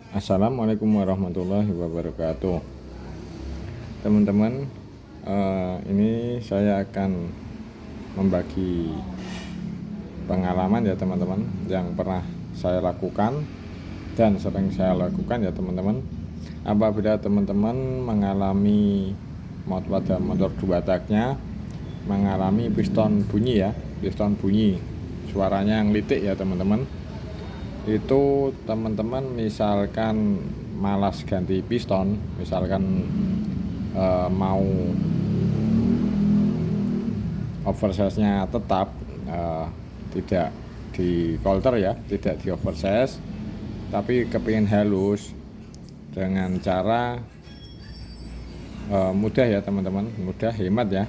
Assalamualaikum warahmatullahi wabarakatuh. Teman-teman, ini saya akan membagi pengalaman ya teman-teman, yang pernah saya lakukan dan sering saya lakukan ya teman-teman. Apabila teman-teman mengalami pada motor dua taknya mengalami piston bunyi ya, piston bunyi, suaranya yang litik ya teman-teman. Itu teman-teman misalkan malas ganti piston, misalkan mau oversize-nya tetap, tidak di coulter ya, tidak di oversize, tapi kepingin halus dengan cara mudah ya teman-teman, mudah, hemat ya,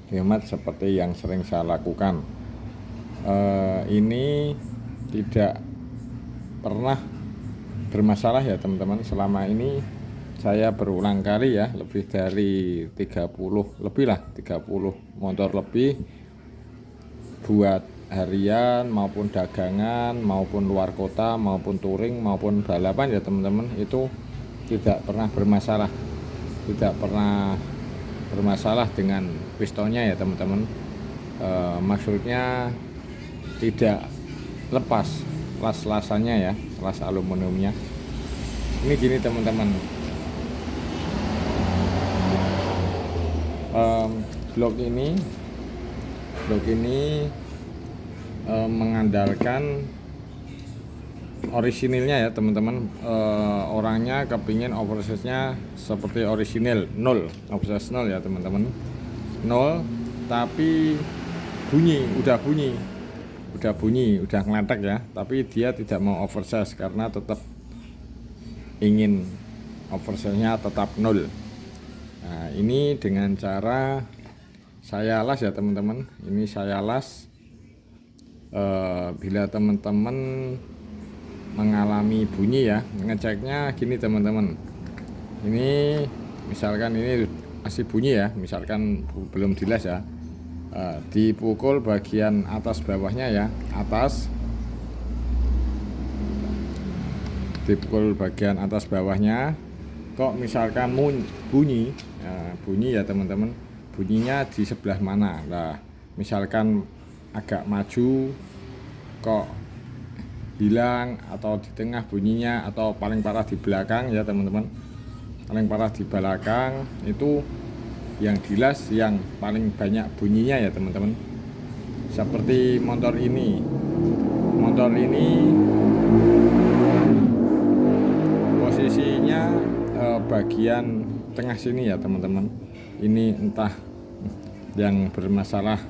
hemat seperti yang sering saya lakukan. Ini tidak pernah bermasalah ya teman-teman. Selama ini saya berulang kali ya, lebih dari 30 lebih lah, 30 motor lebih, buat harian maupun dagangan maupun luar kota maupun touring maupun balapan ya teman-teman, itu tidak pernah bermasalah, tidak pernah bermasalah dengan pistonnya ya teman-teman. Maksudnya tidak lepas las-lasannya ya, las aluminiumnya. Ini gini teman-teman, blok ini mengandalkan orisinilnya ya teman-teman. Orangnya kepingin oversize-nya seperti orisinil, 0 oversize 0 ya teman-teman, 0, tapi udah ngeletek ya, tapi dia tidak mau oversize karena tetap ingin oversize-nya tetap 0. Nah, ini dengan cara saya las ya teman-teman. Ini saya las. Bila teman-teman mengalami bunyi ya, ngeceknya gini teman-teman. Ini misalkan ini masih bunyi ya, misalkan belum dilas ya, dipukul bagian atas bawahnya ya, dipukul bagian atas bawahnya. Kok misalkan bunyi ya teman-teman, bunyinya di sebelah mana? Nah, misalkan agak maju kok hilang, atau di tengah bunyinya, atau paling parah di belakang ya teman-teman, paling parah di belakang itu yang dilas yang paling banyak bunyinya ya teman-teman. Seperti motor ini posisinya bagian tengah sini ya teman-teman. Ini entah yang bermasalah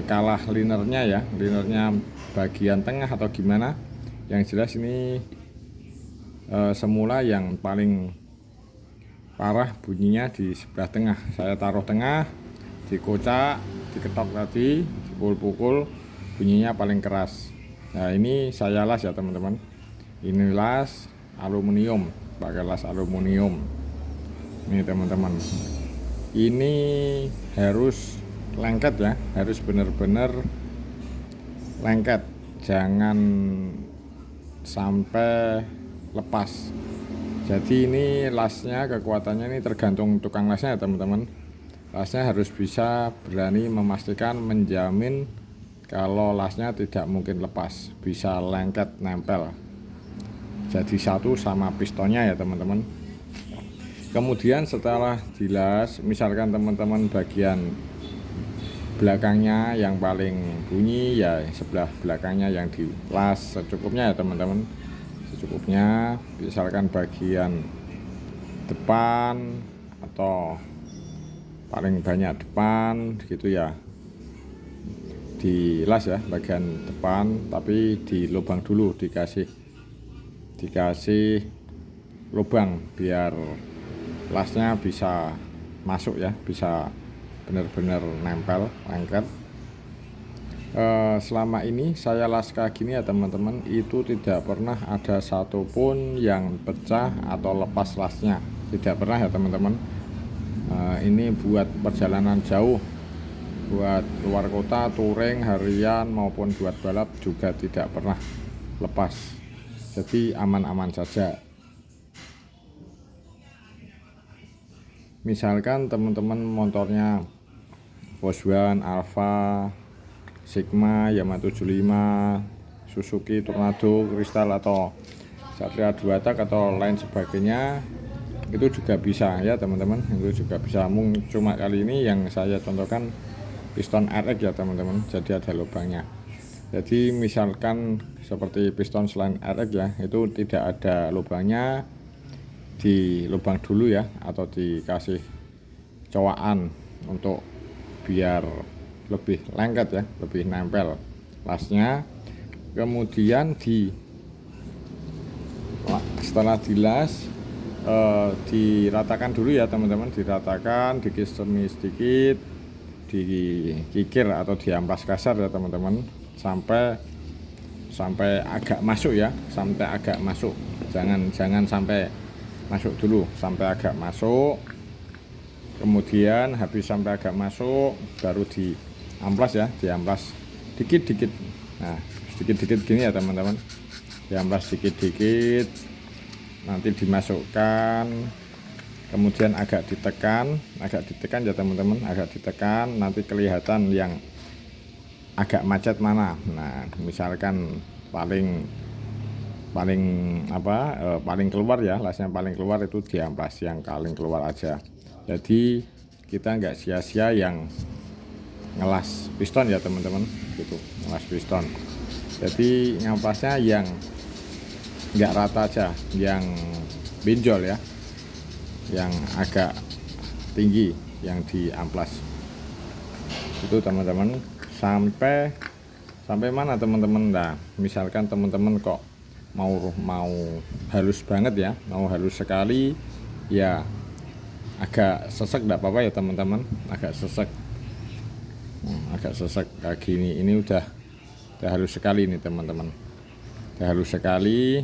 kalah linernya ya, linernya bagian tengah atau gimana. Yang jelas ini semula yang paling parah bunyinya di sebelah tengah. Saya taruh tengah, dikocak, diketok tadi, dipukul-pukul, bunyinya paling keras. Nah, ini saya las ya teman-teman. Ini las aluminium, pakai las aluminium. Ini teman-teman, ini harus lengket ya, harus benar-benar lengket, jangan sampai lepas. Jadi ini lasnya, kekuatannya ini tergantung tukang lasnya ya teman-teman. Lasnya harus bisa berani memastikan, menjamin kalau lasnya tidak mungkin lepas, bisa lengket nempel jadi satu sama pistonnya ya teman-teman. Kemudian setelah dilas, misalkan teman-teman bagian belakangnya yang paling bunyi ya, sebelah belakangnya yang dilas secukupnya ya teman-teman, secukupnya. Misalkan bagian depan atau paling banyak depan gitu ya, dilas ya bagian depan, tapi di lubang dulu, dikasih lubang biar lasnya bisa masuk ya, bisa benar-benar nempel, lengket. Selama ini saya las kayak gini ya teman-teman, itu tidak pernah ada satupun yang pecah atau lepas lasnya, tidak pernah ya teman-teman. Ini buat perjalanan jauh, buat luar kota, touring harian maupun buat balap juga tidak pernah lepas. jadi aman-aman saja. Misalkan teman-teman motornya Volkswagen, Alfa, Sigma, Yamaha 75, Suzuki Tornado, Crystal atau Satria 2 tak atau lain sebagainya, itu juga bisa ya teman-teman, itu juga bisa. Cuma kali ini yang saya contohkan piston RX ya teman-teman, jadi ada lubangnya. Jadi misalkan seperti piston selain RX ya, itu tidak ada lubangnya, di lubang dulu ya, atau dikasih cowakan untuk biar lebih lengket ya, lebih nempel lasnya. Kemudian setelah dilas diratakan dulu ya teman-teman, diratakan, dikisemi sedikit, dikikir atau diamplas kasar ya teman-teman, sampai agak masuk ya, sampai agak masuk, jangan sampai masuk dulu, sampai agak masuk. Kemudian habis sampai agak masuk baru diamplas ya, diamplas dikit-dikit. Nah, sedikit-dikit gini ya teman-teman, diamplas dikit-dikit, nanti dimasukkan, kemudian agak ditekan ya teman-teman, agak ditekan, nanti kelihatan yang agak macet mana. Nah, misalkan paling keluar ya, lasnya paling keluar, itu diamplas yang paling keluar aja. Jadi kita nggak sia-sia yang ngelas piston ya teman-teman, gitu, ngelas piston. Jadi ngamplasnya yang nggak rata aja, yang benjol ya, yang agak tinggi yang diamplas itu teman-teman. Sampai mana teman-teman? Nah, misalkan teman-teman kok mau halus banget ya, mau halus sekali ya, agak sesek enggak apa-apa ya teman-teman, agak sesek kayak gini. Ini udah halus sekali nih teman-teman, udah halus sekali.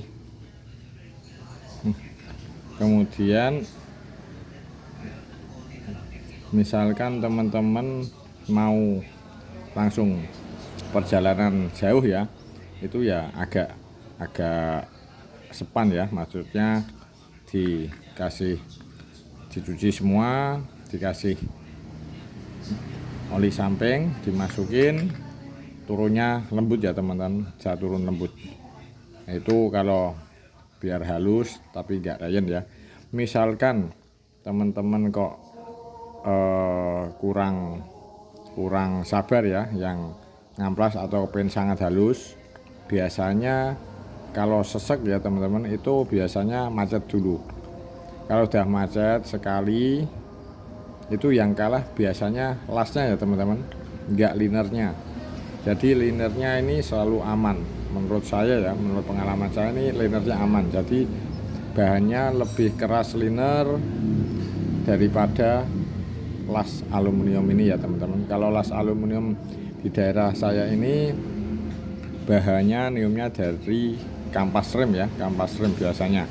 Kemudian misalkan teman-teman mau langsung perjalanan jauh ya, itu ya agak sepan ya, maksudnya dicuci semua, dikasih oli samping, dimasukin, turunnya lembut ya teman-teman, saya turun lembut. Nah, itu kalau biar halus tapi enggak rayen ya. Misalkan teman-teman kok kurang sabar ya, yang ngamplas atau pengen sangat halus, biasanya kalau sesek ya teman-teman, itu biasanya macet dulu. Kalau udah macet sekali, itu yang kalah biasanya lasnya ya teman-teman, enggak linernya. Jadi linernya ini selalu aman menurut saya ya, menurut pengalaman saya ini linernya aman. Jadi bahannya lebih keras liner daripada las aluminium ini ya teman-teman. Kalau las aluminium di daerah saya ini bahannya niumnya dari kampas rem ya, kampas rem biasanya,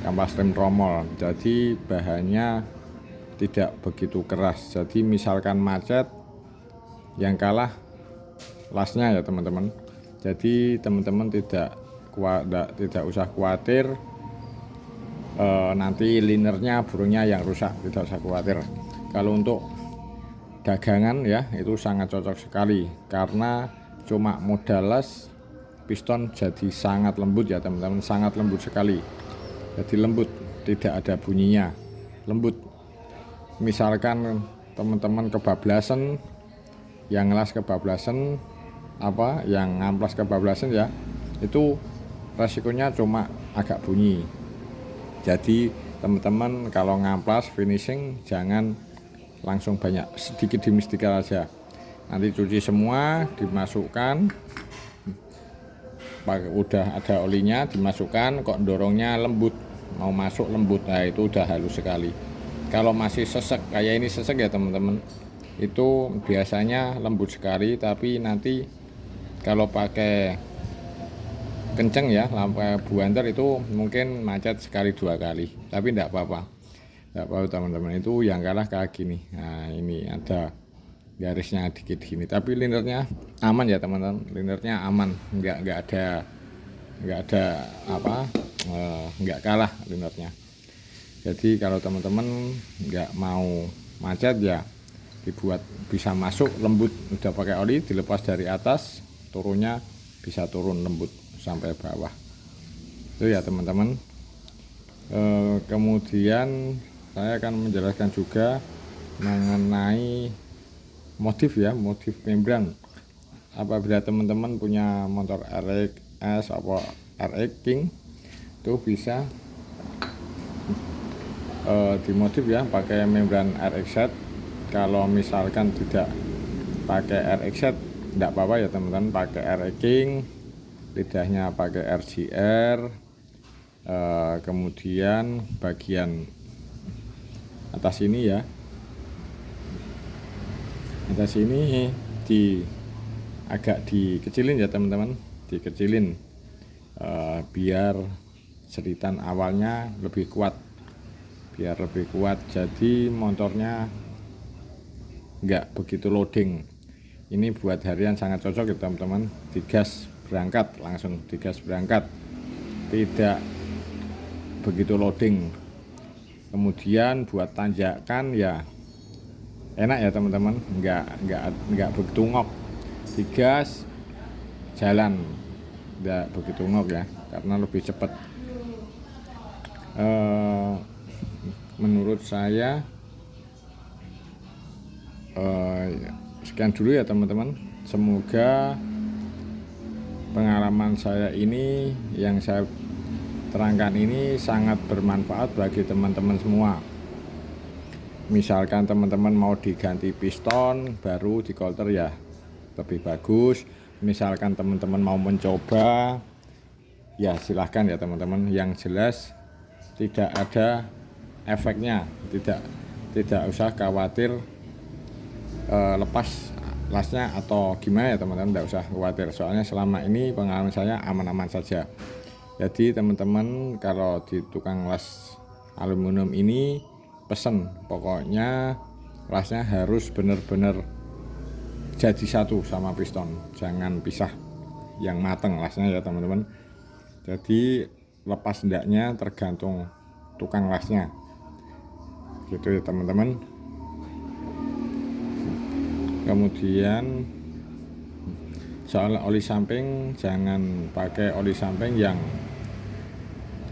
kampas rem tromol. Jadi bahannya tidak begitu keras. Jadi misalkan macet, yang kalah lasnya ya teman-teman. Jadi teman-teman tidak usah khawatir nanti linernya, burungnya yang rusak, tidak usah khawatir. Kalau untuk dagangan ya, itu sangat cocok sekali, karena cuma modal las, piston jadi sangat lembut ya teman-teman, sangat lembut sekali. Jadi lembut, tidak ada bunyinya, lembut. Misalkan teman-teman kebablasan, yang ngelas kebablasan, yang ngamplas kebablasan ya, itu resikonya cuma agak bunyi. Jadi teman-teman kalau ngamplas finishing jangan langsung banyak, sedikit demi sedikit aja. Nanti cuci semua, dimasukkan, udah ada olinya, dimasukkan, kok dorongnya lembut, mau masuk lembut, nah itu udah halus sekali. Kalau masih sesek kayak ini, sesek ya teman-teman, itu biasanya lembut sekali, tapi nanti kalau pakai kenceng ya, lampu buanter, itu mungkin macet sekali 2 kali, tapi enggak apa-apa teman-teman. Itu yang kalah kayak gini. Nah, ini ada garisnya dikit gini, tapi linernya aman ya teman-teman, linernya aman, enggak ada nggak ada apa, nggak kalah linernya. Jadi kalau teman-teman nggak mau macet ya dibuat bisa masuk lembut, udah pakai oli dilepas dari atas, turunnya bisa turun lembut sampai bawah. Itu ya teman-teman. Kemudian saya akan menjelaskan juga mengenai modif ya, modif membran. Apabila teman-teman punya motor RX atau RX King, itu bisa dimodif ya pakai membran RX-Z. Kalau misalkan tidak pakai RX-Z tidak apa-apa ya teman-teman, pakai RX King, lidahnya pakai RGR. Kemudian bagian atas ini ya, atas ini agak dikecilin ya teman-teman, dikecilin biar seritan awalnya lebih kuat, jadi motornya nggak begitu loading. Ini buat harian sangat cocok ya teman-teman, digas berangkat, langsung digas berangkat, tidak begitu loading. Kemudian buat tanjakan ya enak ya teman-teman, nggak begitu ngok, digas jalan nggak begitu ngok ya, karena lebih cepat. Menurut saya sekian dulu ya teman-teman. Semoga pengalaman saya ini yang saya terangkan ini sangat bermanfaat bagi teman-teman semua. Misalkan teman-teman mau diganti piston baru di kolter ya lebih bagus. Misalkan teman-teman mau mencoba ya silahkan ya teman-teman. Yang jelas tidak ada efeknya, tidak usah khawatir lepas lasnya atau gimana ya teman-teman, tidak usah khawatir. Soalnya selama ini pengalaman saya aman-aman saja. Jadi teman-teman kalau di tukang las aluminium ini pesen, pokoknya lasnya harus benar-benar jadi satu sama piston, jangan pisah yang mateng lasnya ya teman-teman. Jadi lepas hendaknya tergantung tukang lasnya gitu ya teman-teman. Kemudian soal oli samping, jangan pakai oli samping yang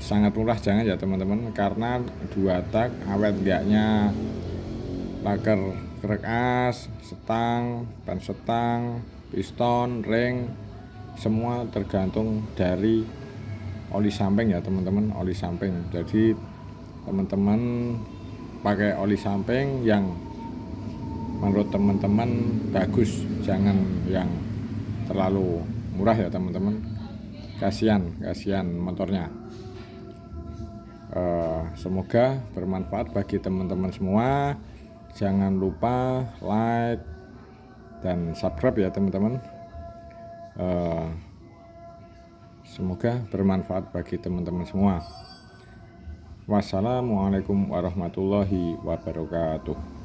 sangat murah, jangan ya teman-teman, karena 2 tak awet enggaknya laker krek as, setang, ban setang, piston, ring, semua tergantung dari oli samping ya teman-teman, oli samping. Jadi teman-teman pakai oli samping yang menurut teman-teman bagus, jangan yang terlalu murah ya teman-teman, kasihan motornya. Semoga bermanfaat bagi teman-teman semua. Jangan lupa like dan subscribe ya teman-teman. Semoga bermanfaat bagi teman-teman semua. Wassalamualaikum warahmatullahi wabarakatuh.